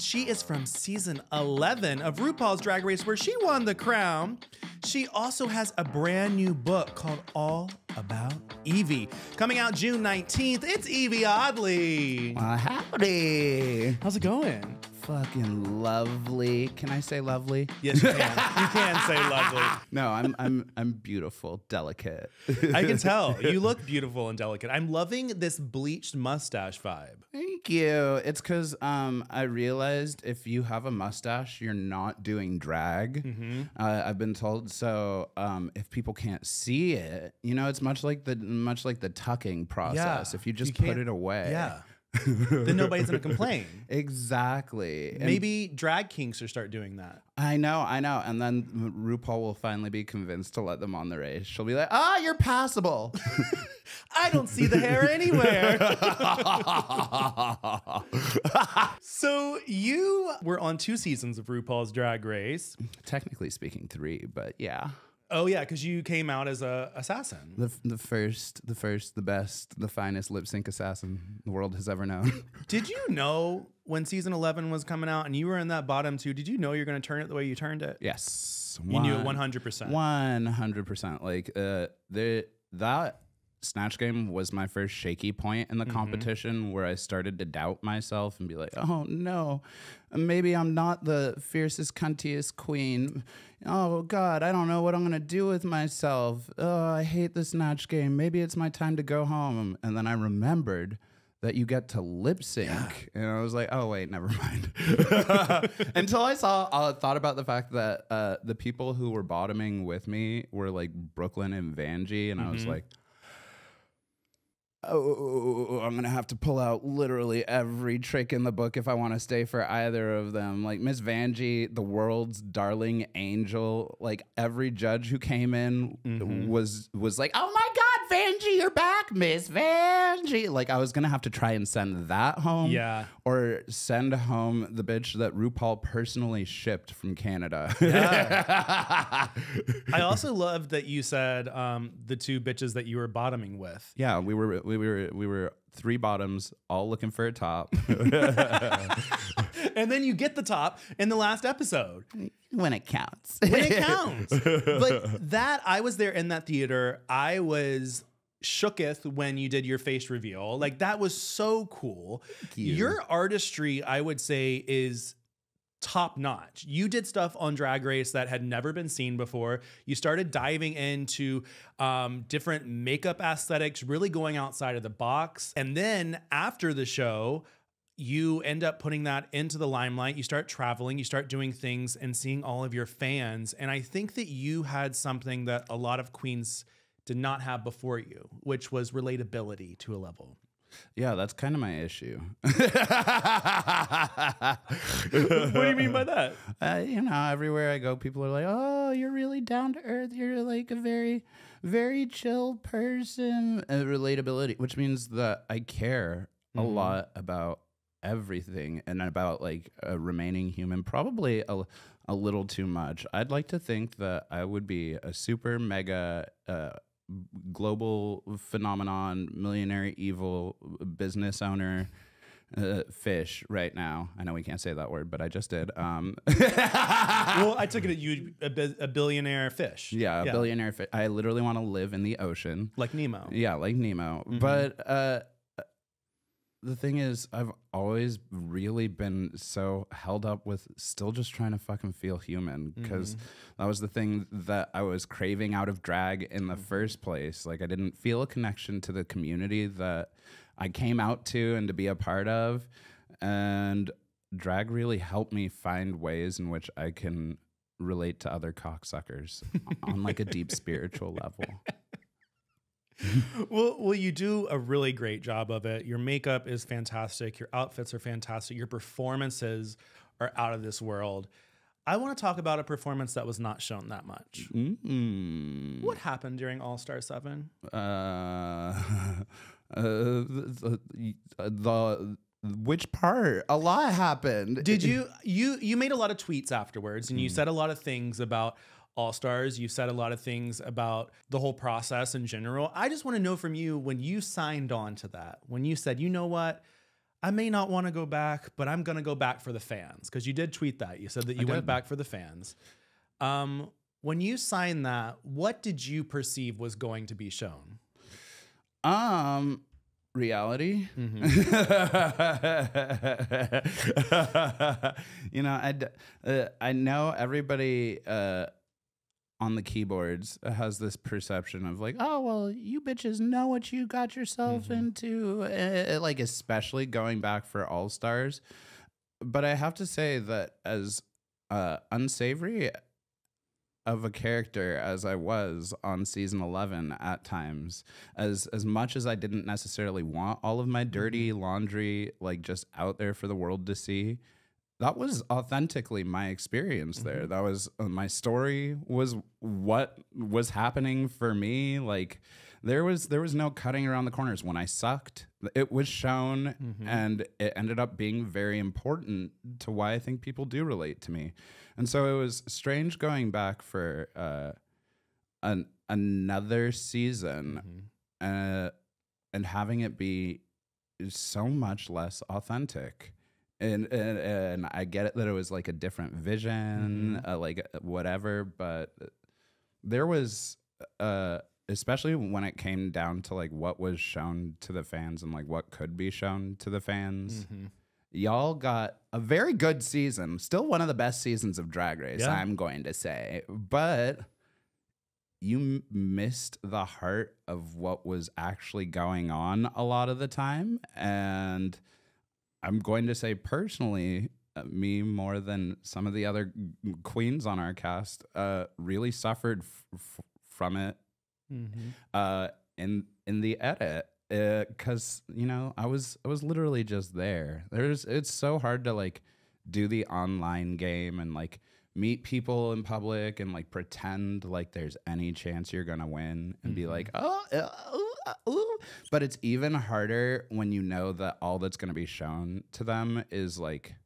guest. She is from season 11 of RuPaul's Drag Race, where she won the crown. She also has a brand new book called All About Yvie, coming out June 19th. It's Yvie Oddly. Howdy. How's it going? Fucking lovely. Can I say lovely? Yes, you can. You can say lovely. No, I'm beautiful, delicate. I can tell. You look beautiful and delicate. I'm loving this bleached mustache vibe. Thank you. It's because I realized if you have a mustache, you're not doing drag. Mm-hmm. I've been told. So if people can't see it, you know, it's much like the tucking process. Yeah. If you just put it away. Yeah. Then nobody's gonna complain. Exactly. Maybe drag kings should start doing that. I know. And then RuPaul will finally be convinced to let them on the race. She'll be like, you're passable. I don't see the hair anywhere. So you were on 2 seasons of RuPaul's Drag Race. Technically speaking, 3, but yeah. Oh yeah, because you came out as a assassin. The first, the best, the finest lip sync assassin the world has ever known. Did you know when season 11 was coming out and you were in that bottom 2, did you know you're going to turn it the way you turned it? Yes. You knew it 100%. 100%. Like that Snatch Game was my first shaky point in the competition where I started to doubt myself and be like, oh no, maybe I'm not the fiercest, cuntiest queen. Oh God, I don't know what I'm gonna do with myself. Oh, I hate the Snatch Game. Maybe it's my time to go home. And then I remembered that you get to lip sync. And I was like, oh wait, never mind. Until I thought about the fact that the people who were bottoming with me were like Brooklyn and Vanjie. And I was like, oh, I'm going to have to pull out literally every trick in the book if I want to stay for either of them. Like Miss Vanjie, the world's darling angel, like every judge who came in was like, oh my God, Vanjie, you're back, Miss Vanjie. Like I was going to have to try and send that home. Yeah. Or send home the bitch that RuPaul personally shipped from Canada. Yeah. I also loved that you said the 2 bitches that you were bottoming with. Yeah, we were 3 bottoms, all looking for a top. And then you get the top in the last episode. When it counts. When it counts. But that, I was there in that theater. I was shooketh when you did your face reveal. Like that was so cool. Your artistry, I would say, is top notch. You did stuff on Drag Race that had never been seen before. You started diving into different makeup aesthetics, really going outside of the box. And then after the show, you end up putting that into the limelight. You start traveling, you start doing things and seeing all of your fans. And I think that you had something that a lot of queens did not have before you, which was relatability to a level. Yeah, that's kind of my issue. What do you mean by that? You know, everywhere I go, people are like, oh, you're really down to earth. You're like a very, very chill person. Relatability, which means that I care a lot about everything and about like a remaining human, probably a little too much. I'd like to think that I would be a super mega global phenomenon, millionaire, evil business owner fish right now. I know we can't say that word, but I just did. Well, I took it at you, a billionaire fish. Yeah, a billionaire fish. I literally want to live in the ocean. Like Nemo. Yeah, like Nemo. But the thing is, I've always really been so held up with still just trying to fucking feel human, because that was the thing that I was craving out of drag in the first place. Like I didn't feel a connection to the community that I came out to and to be a part of. And drag really helped me find ways in which I can relate to other cocksuckers on like a deep spiritual level. Well, you do a really great job of it. Your makeup is fantastic. Your outfits are fantastic. Your performances are out of this world. I want to talk about a performance that was not shown that much. What happened during All-Star 7? Which part? A lot happened. Did you made a lot of tweets afterwards, and you said a lot of things about All-Stars. You said a lot of things about the whole process in general. I just want to know from you, when you signed on to that, when you said, you know what, I may not want to go back, but I'm going to go back for the fans. Because you did tweet that. You said that you went back for the fans. When you signed that, what did you perceive was going to be shown? Reality. You know, I know everybody on the keyboards has this perception of like, oh, well, you bitches know what you got yourself into, like especially going back for All Stars. But I have to say that as unsavory of a character as I was on season 11 at times, as much as I didn't necessarily want all of my dirty laundry like just out there for the world to see, that was authentically my experience there. That was my story, was what was happening for me. Like there was no cutting around the corners. When I sucked, it was shown, and it ended up being very important to why I think people do relate to me. And so it was strange going back for another season and having it be so much less authentic. And I get it that it was like a different vision, like whatever, but there was, especially when it came down to like what was shown to the fans and like what could be shown to the fans. Y'all got a very good season, still one of the best seasons of Drag Race, I'm going to say, but you missed the heart of what was actually going on a lot of the time. And I'm going to say personally, me more than some of the other queens on our cast really suffered from it in the edit, because you know I was literally just there. It's so hard to like do the online game and like meet people in public and like pretend like there's any chance you're gonna win and be like, but it's even harder when you know that all that's going to be shown to them is like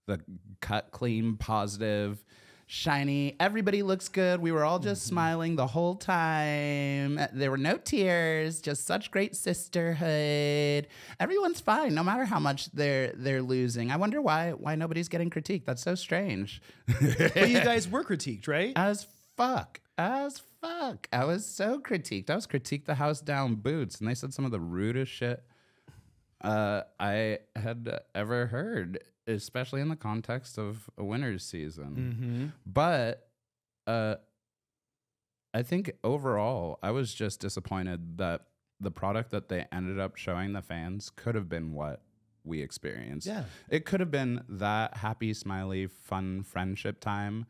the cut clean, positive, shiny, everybody looks good. We were all just smiling the whole time. There were no tears, just such great sisterhood. Everyone's fine, no matter how much they're losing. I wonder why nobody's getting critiqued. That's so strange. But you guys were critiqued, right? As fuck. I was so critiqued. I was critiqued the house down boots, and they said some of the rudest shit I had ever heard, especially in the context of a winner's season. But I think overall, I was just disappointed that the product that they ended up showing the fans could have been what we experienced. Yeah. It could have been that happy, smiley, fun friendship time.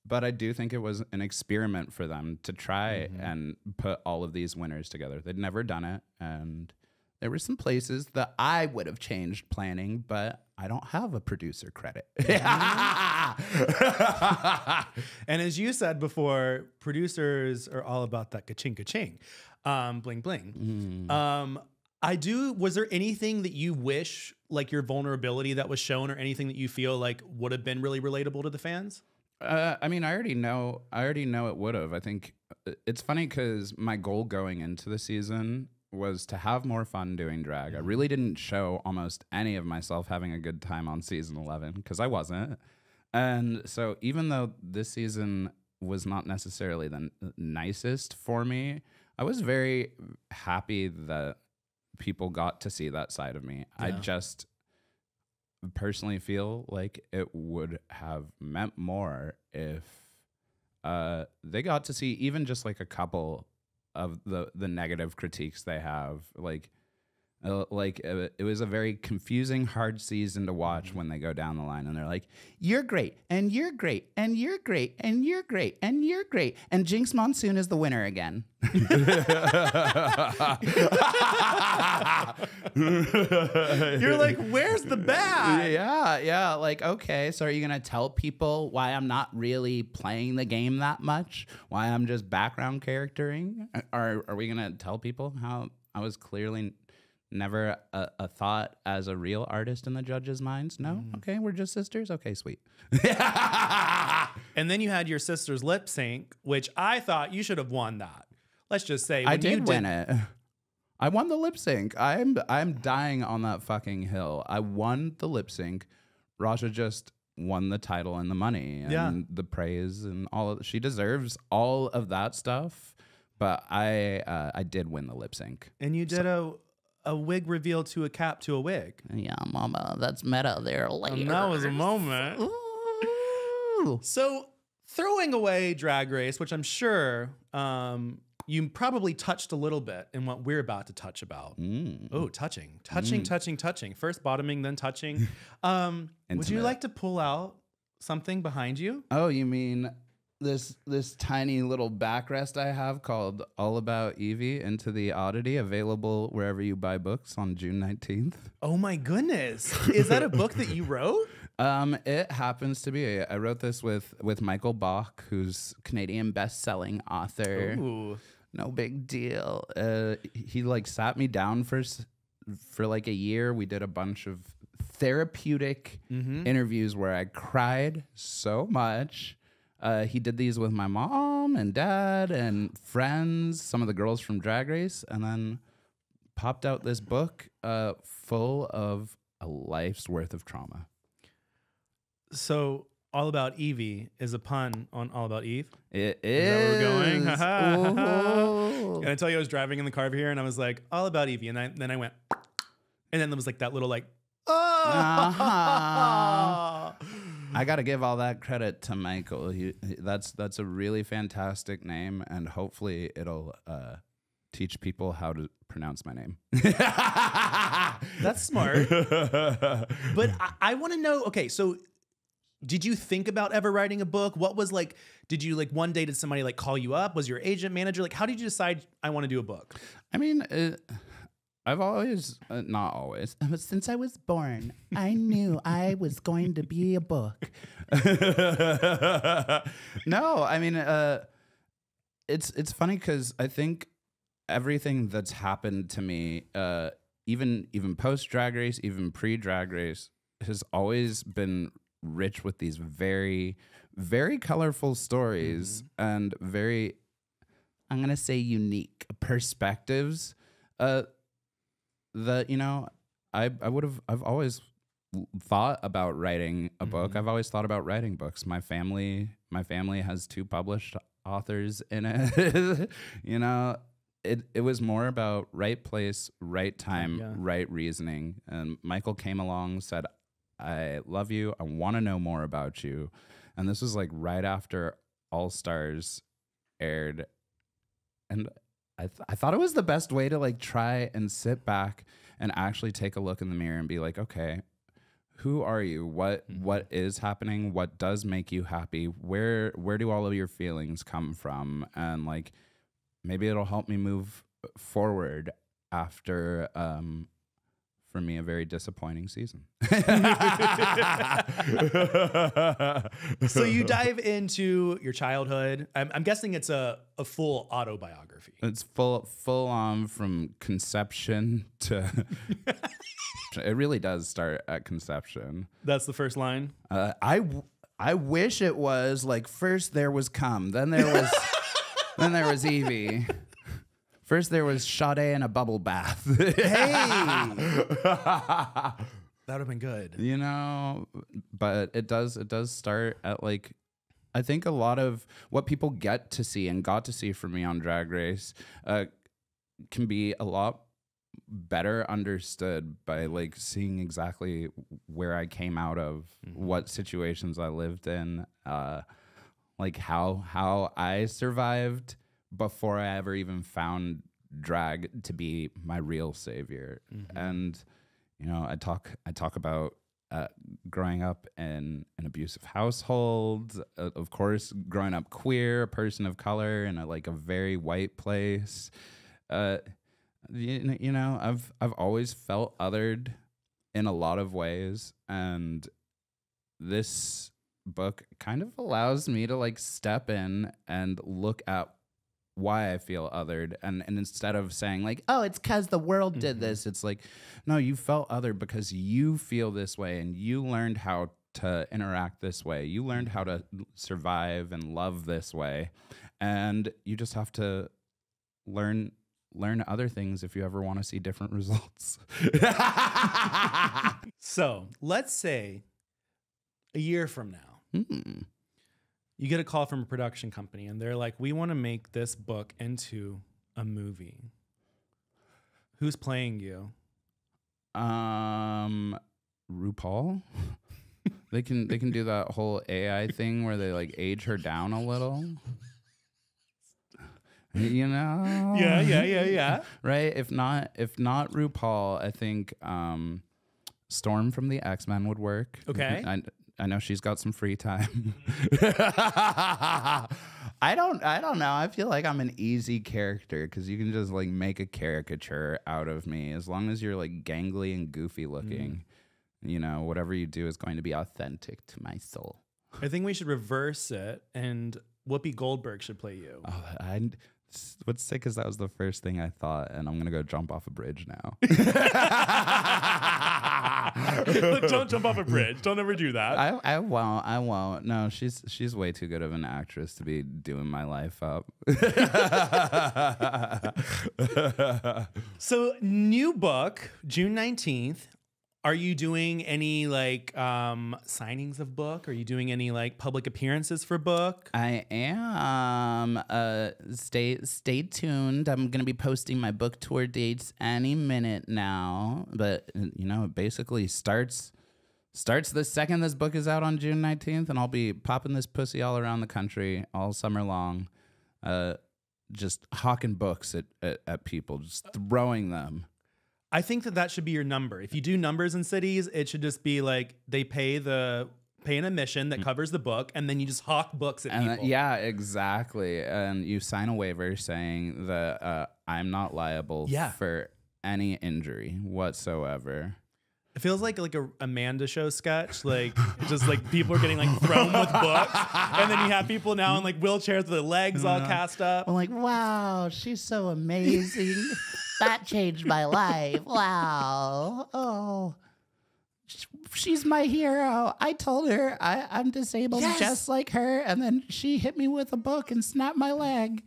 But I do think it was an experiment for them to try and put all of these winners together. They'd never done it. And there were some places that I would have changed planning, but I don't have a producer credit. And as you said before, producers are all about that ka-ching, ka-ching, bling, bling. Was there anything that you wish, like your vulnerability that was shown, or anything that you feel like would have been really relatable to the fans? I mean, I already know it would have. I think it's funny because my goal going into the season was to have more fun doing drag. I really didn't show almost any of myself having a good time on season 11 because I wasn't. And so even though this season was not necessarily the nicest for me, I was very happy that people got to see that side of me. Yeah. I just personally feel like it would have meant more if they got to see even just like a couple of the negative critiques they have. It was a very confusing, hard season to watch when they go down the line and they're like, you're great, and you're great, and you're great, and you're great, and you're great, and Jinx Monsoon is the winner again. You're like, where's the bad? Yeah. Like, okay, so are you going to tell people why I'm not really playing the game that much? Why I'm just background charactering? Are we going to tell people how I was clearly never a thought as a real artist in the judges' minds? No? Okay, we're just sisters? Okay, sweet. And then you had your sister's lip sync, which I thought you should have won that. Let's just say. I did win it. I won the lip sync. I'm dying on that fucking hill. I won the lip sync. Raja just won the title and the money and the praise and all of. She deserves all of that stuff. But I did win the lip sync. And you did a wig reveal to a cap to a wig. Yeah, mama, that's meta there. And that was a moment. Ooh. So throwing away Drag Race, which I'm sure you probably touched a little bit in what we're about to touch about. Oh, touching. First bottoming, then touching. Would you like to pull out something behind you? Oh, you mean this tiny little backrest I have called All About Yvie Into the Oddity, available wherever you buy books on June 19th. Oh my goodness. Is that a book that you wrote? It happens to be. I wrote this with Michael Bach, who's Canadian best-selling author. Ooh. No big deal. He like sat me down for like a year. We did a bunch of therapeutic interviews where I cried so much. He did these with my mom and dad and friends, some of the girls from Drag Race, and then popped out this book full of a life's worth of trauma. So All About Yvie is a pun on All About Eve. It Is that where we're going? Ooh. And I tell you, I was driving in the car over here and I was like, All About Yvie. And then I went, and then there was like that little like, I got to give all that credit to Michael. That's a really fantastic name, and hopefully it'll teach people how to pronounce my name. That's smart. But I want to know, okay, so did you think about ever writing a book? What was like, did you like one day, did somebody like call you up? Was your agent, manager? Like, how did you decide I want to do a book? I mean, I've always, not always, but since I was born, I knew I was going to be a book. No, I mean, it's funny because I think everything that's happened to me, even post Drag Race, even pre Drag Race, has always been rich with these very, very colorful stories and very, I'm gonna say, unique perspectives. That, you know, I've always thought about writing a book. I've always thought about writing books. My family has 2 published authors in it. You know, it was more about right place, right time, right reasoning. And Michael came along, said, I love you. I want to know more about you. And this was like right after All Stars aired. And I thought it was the best way to like try and sit back and actually take a look in the mirror and be like, okay, who are you? What is happening? What does make you happy? Where do all of your feelings come from? And like, maybe it'll help me move forward after, for me, a very disappointing season. So you dive into your childhood. I'm guessing it's a full autobiography. It's full on from conception to. It really does start at conception. That's the first line. I wish it was like first there was cum, then there was Yvie. First, there was Sade in a bubble bath. Hey! That would have been good. You know, but it does start at like, I think a lot of what people get to see and got to see from me on Drag Race can be a lot better understood by like seeing exactly where I came out of, what situations I lived in, like how I survived before I ever even found drag to be my real savior. And, you know, I talk about growing up in an abusive household, of course, growing up queer, a person of color in a very white place. You know, I've always felt othered in a lot of ways, and this book kind of allows me to like step in and look at why I feel othered, and instead of saying like, oh, it's because the world did this, it's like, no, you felt othered because you feel this way and you learned how to interact this way, you learned how to survive and love this way, and you just have to learn learn other things if you ever want to see different results. So let's say a year from now, you get a call from a production company and they're like, we want to make this book into a movie. Who's playing you? RuPaul. They can do that whole AI thing where they like age her down a little. You know? Yeah. Right? If not RuPaul, I think Storm from the X-Men would work. Okay. I know she's got some free time. I don't know. I feel like I'm an easy character because you can just like make a caricature out of me as long as you're like gangly and goofy looking. You know, whatever you do is going to be authentic to my soul. I think we should reverse it, and Whoopi Goldberg should play you. Oh, what's sick is that was the first thing I thought, and I'm gonna go jump off a bridge now. Don't jump off a bridge. Don't ever do that. I won't. No, she's way too good of an actress to be doing my life up. So, new book, June 19th. Are you doing any like signings of book? Are you doing any like public appearances for book? I am. Stay tuned. I'm gonna be posting my book tour dates any minute now. But you know, it basically starts the second this book is out on June 19th, and I'll be popping this pussy all around the country all summer long, just hawking books at people, just throwing them. I think that should be your number. If you do numbers in cities, it should just be like they pay an admission that covers the book, and then you just hawk books at people. Yeah, exactly. And you sign a waiver saying that I'm not liable for any injury whatsoever. It feels like a Amanda Show sketch. Like just like people are getting like thrown with books, and then you have people now in like wheelchairs with their legs all cast up. I'm like, wow, she's so amazing. That changed my life. Wow. Oh, she's my hero. I told her I'm disabled just like her, and then she hit me with a book and snapped my leg.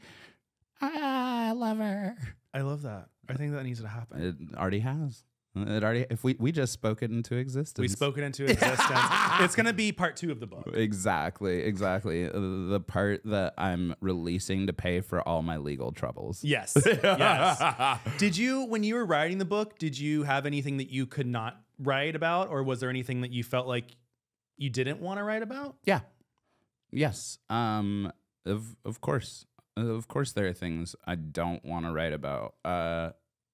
I love her. I love that. I think that needs to happen. It already has. If we just spoke it into existence. We spoke it into existence. It's going to be part 2 of the book. Exactly. The part that I'm releasing to pay for all my legal troubles. Yes. Did you, when you were writing the book, did you have anything that you could not write about, or was there anything that you felt like you didn't want to write about? Yeah. Yes. Of course there are things I don't want to write about.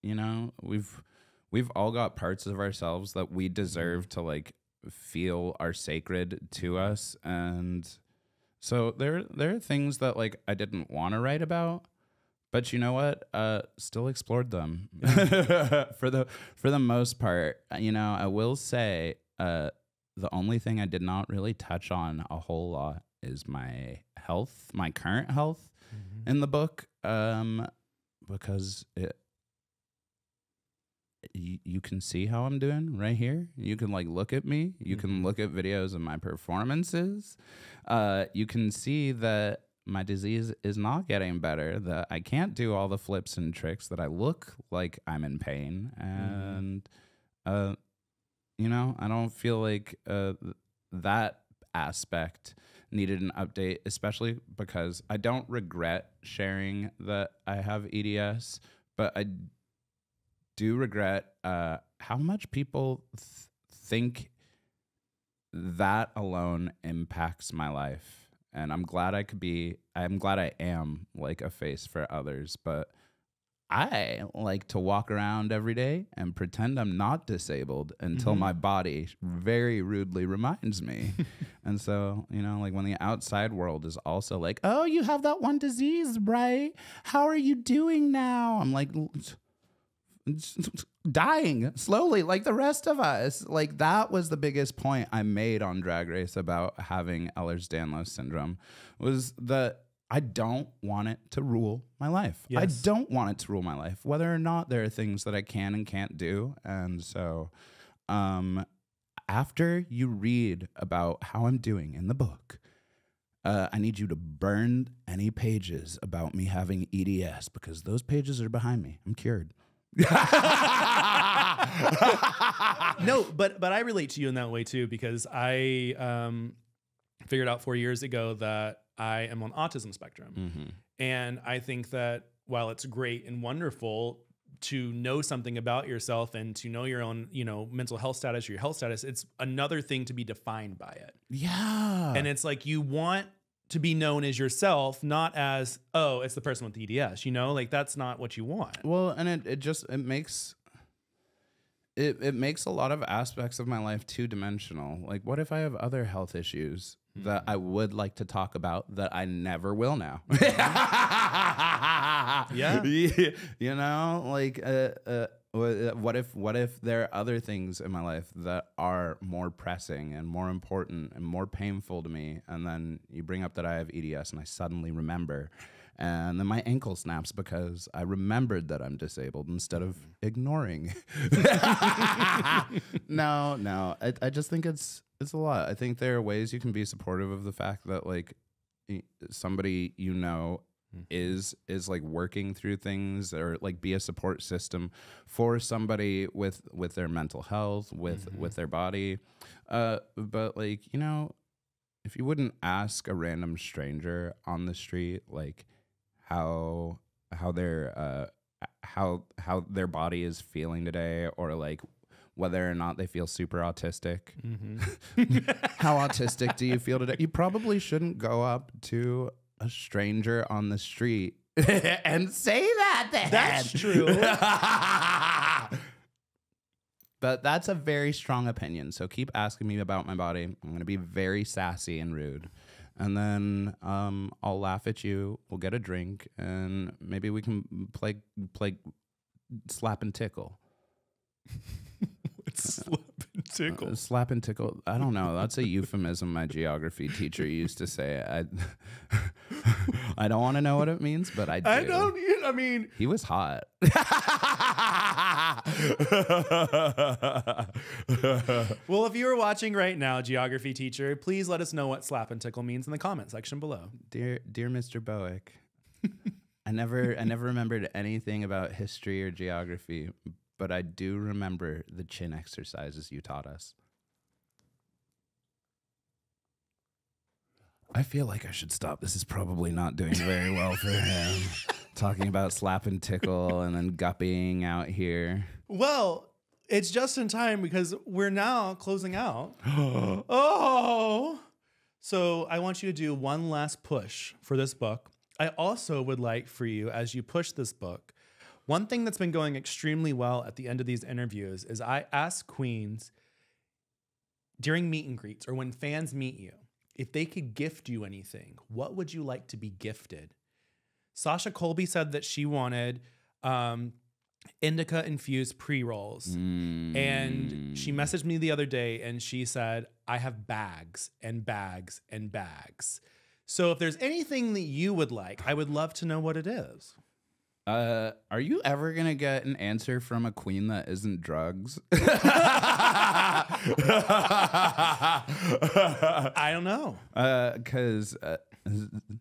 You know, we've all got parts of ourselves that we deserve to like feel are sacred to us, and so there are things that like I didn't want to write about, but you know what? Still explored them for the most part. You know, I will say the only thing I did not really touch on a whole lot is my health, my current health in the book, because you can see how I'm doing right here. You can like look at me. You can look at videos of my performances. You can see that my disease is not getting better, that I can't do all the flips and tricks, that I look like I'm in pain. And, you know, I don't feel like that aspect needed an update, especially because I don't regret sharing that I have EDS, but I do regret how much people think that alone impacts my life. And I'm glad I am like a face for others, but I like to walk around every day and pretend I'm not disabled until my body very rudely reminds me. And so, you know, like when the outside world is also like, oh, you have that one disease, right? How are you doing now? I'm like, dying slowly like the rest of us. Like that was the biggest point I made on Drag Race about having Ehlers-Danlos syndrome, was that I don't want it to rule my life. Yes. I don't want it to rule my life, whether or not there are things that I can and can't do. And so after you read about how I'm doing in the book, I need you to burn any pages about me having EDS because those pages are behind me. I'm cured. No, but I relate to you in that way too, because I figured out 4 years ago that I am on autism spectrum. Mm-hmm. And I think that while it's great and wonderful to know something about yourself and to know your own, mental health status or your health status, it's another thing to be defined by it. Yeah. And it's like you want to be known as yourself, not as, oh, it's the person with the EDS, like that's not what you want. Well, and it makes a lot of aspects of my life two-dimensional. Like, what if I have other health issues that I would like to talk about that I never will now? Yeah. Like, what if there are other things in my life that are more pressing and more important and more painful to me? And then you bring up that I have EDS and I suddenly remember. And then my ankle snaps because I remembered that I'm disabled instead of ignoring. No. I just think it's a lot. I think there are ways you can be supportive of the fact that like somebody is like working through things, or like be a support system for somebody with their mental health, with their body. But like, if you wouldn't ask a random stranger on the street like how their body is feeling today, or like whether or not they feel super autistic. How autistic do you feel today? You probably shouldn't go up to a stranger on the street and say that. That's true. But that's a very strong opinion. So keep asking me about my body. I'm going to be very sassy and rude. And then I'll laugh at you. We'll get a drink, and maybe we can play slap and tickle. What's slap and tickle? Slap and tickle. I don't know. That's a euphemism my geography teacher used to say. I don't want to know what it means, but I do. I mean, he was hot. Well, if you are watching right now, geography teacher, please let us know what slap and tickle means in the comment section below. Dear Mr. Bowick, I never remembered anything about history or geography, but I do remember the chin exercises you taught us. I feel like I should stop. This is probably not doing very well for him. Talking about slap and tickle and then guppying out here. Well, it's just in time because we're now closing out. Oh. So I want you to do one last push for this book. I also would like for you, as you push this book, one thing that's been going extremely well at the end of these interviews is I ask queens during meet and greets or when fans meet you, if they could gift you anything, what would you like to be gifted? Sasha Colby said that she wanted indica infused pre-rolls. And she messaged me the other day and she said, I have bags and bags and bags. So if there's anything that you would like, I would love to know what it is. Are you ever going to get an answer from a queen that isn't drugs? I don't know. Cause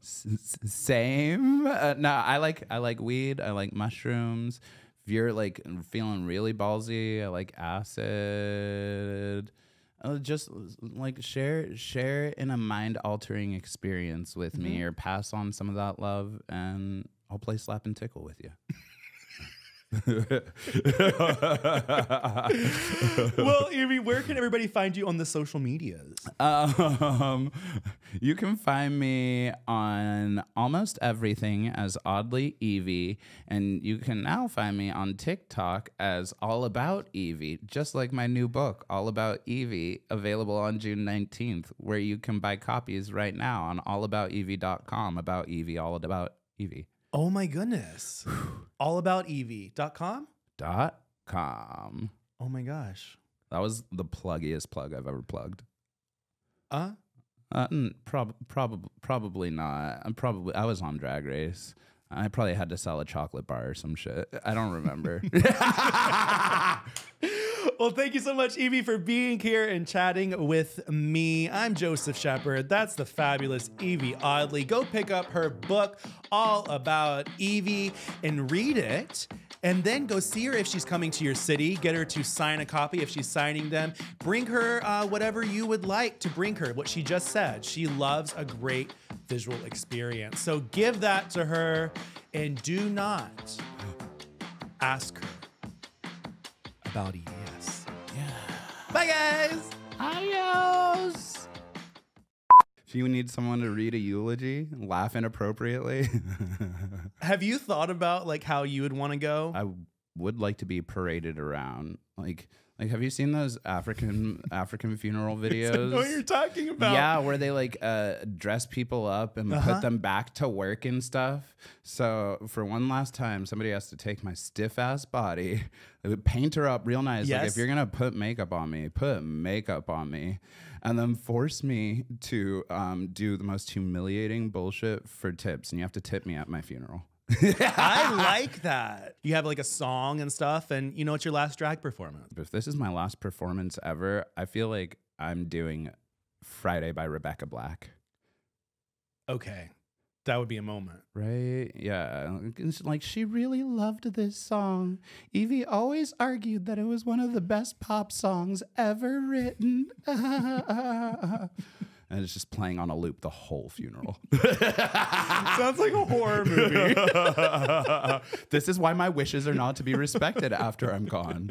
same. No, I like weed. I like mushrooms. If you're like feeling really ballsy, I like acid. Just like share in a mind altering experience with me, or pass on some of that love, and I'll play slap and tickle with you. Well, Yvie, where can everybody find you on the social medias? You can find me on almost everything as Oddly Yvie, and you can now find me on TikTok as All About Yvie, just like my new book, All About Yvie, available on June 19th, where you can buy copies right now on allaboutyvie.com. About Yvie, all about Yvie. Oh my goodness. Allaboutyvie.com? .com. Oh my gosh. That was the pluggiest plug I've ever plugged. Probably not. I was on Drag Race. I probably had to sell a chocolate bar or some shit. I don't remember. Well, thank you so much, Yvie, for being here and chatting with me. I'm Joseph Shepard. That's the fabulous Yvie Oddly. Go pick up her book, All About Yvie, and read it. And then go see her if she's coming to your city. Get her to sign a copy if she's signing them. Bring her whatever you would like to bring her. What she just said. She loves a great visual experience. So give that to her and do not ask her about EDS. Yeah. Bye, guys. Adios. If you need someone to read a eulogy, laugh inappropriately. Have you thought about like how you would want to go? I would like to be paraded around. Like have you seen those African funeral videos? I know what you're talking about. Yeah, where they like dress people up and put them back to work and stuff. So for one last time, somebody has to take my stiff ass body, they would paint her up real nice. Yes. Like if you're gonna put makeup on me, and then force me to do the most humiliating bullshit for tips. And you have to tip me at my funeral. I like that. You have like a song and stuff, and you know it's your last drag performance. If this is my last performance ever, I feel like I'm doing Friday by Rebecca Black. Okay. That would be a moment. Right? Yeah. It's like, she really loved this song. Yvie always argued that it was one of the best pop songs ever written. And it's just playing on a loop the whole funeral. Sounds like a horror movie. This is why my wishes are not to be respected after I'm gone.